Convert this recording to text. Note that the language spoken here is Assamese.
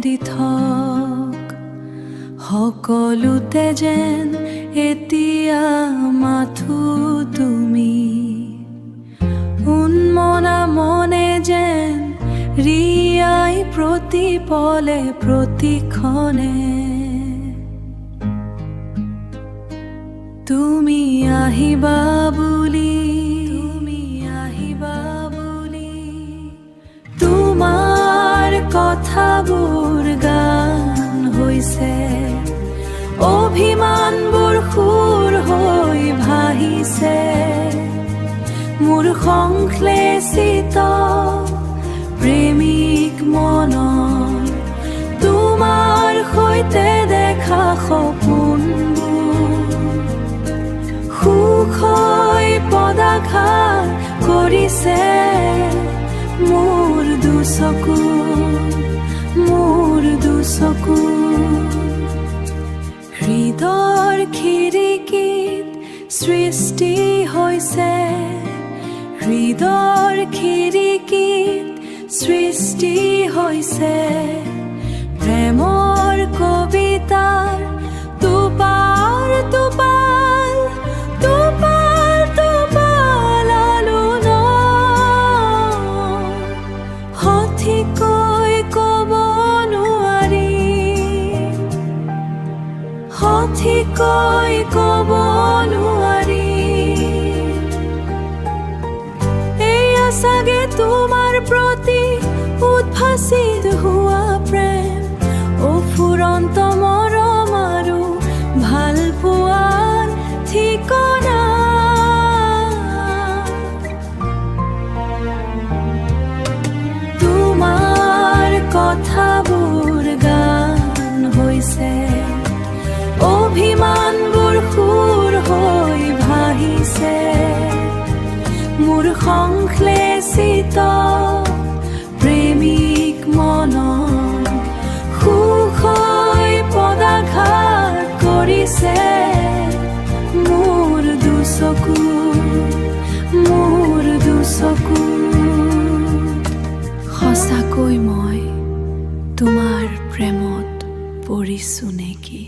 দি থক সকলোতে যেন এতিয়া মাথো তুমি উন্মনা মনে যেন ৰিয়াই প্ৰতিপলে প্ৰতিক্ষণে তুমি আহিবা বুলি তোমাৰ কথাবোৰ গান হৈছে অভিমানবোৰ সুৰ হৈ ভাহিছে মোৰ সংশ্লেষিত প্ৰেমিক মনৰ তোমাৰ সৈতে দেখা সপোনবোৰ সুখ হৈ পদাঘাত কৰিছে মোৰ দুচকু হৃদয়ৰ খিৰিকীত সৃষ্টি হৈছে হৃদয়ৰ খিৰিকীত সৃষ্টি হৈছে প্ৰেমৰ কবিতাৰ টোপাল টোপাল টোপাল টোপাল আলোড়ন সঠিককৈ ক'ব নোৱাৰি সঠিককৈ ক'ব নোৱাৰি এয়া চাগে তোমাৰ প্ৰতি উদ্ভাসিত হোৱা প্ৰেম অফুৰন্ত মৰম আৰু ভাল পোৱাৰ ঠিকনা তোমাৰ কথাবোৰ গান হৈছে অভিমানবোৰ সুৰ হৈ ভাহিছে মোৰ সংশ্লেষিত প্ৰেমিক মনৰ সুখ হৈ পদাঘাত কৰিছে মোৰ দুচকু সঁচাকৈ মই তোমাৰ প্ৰেমত পৰিছো নেকি?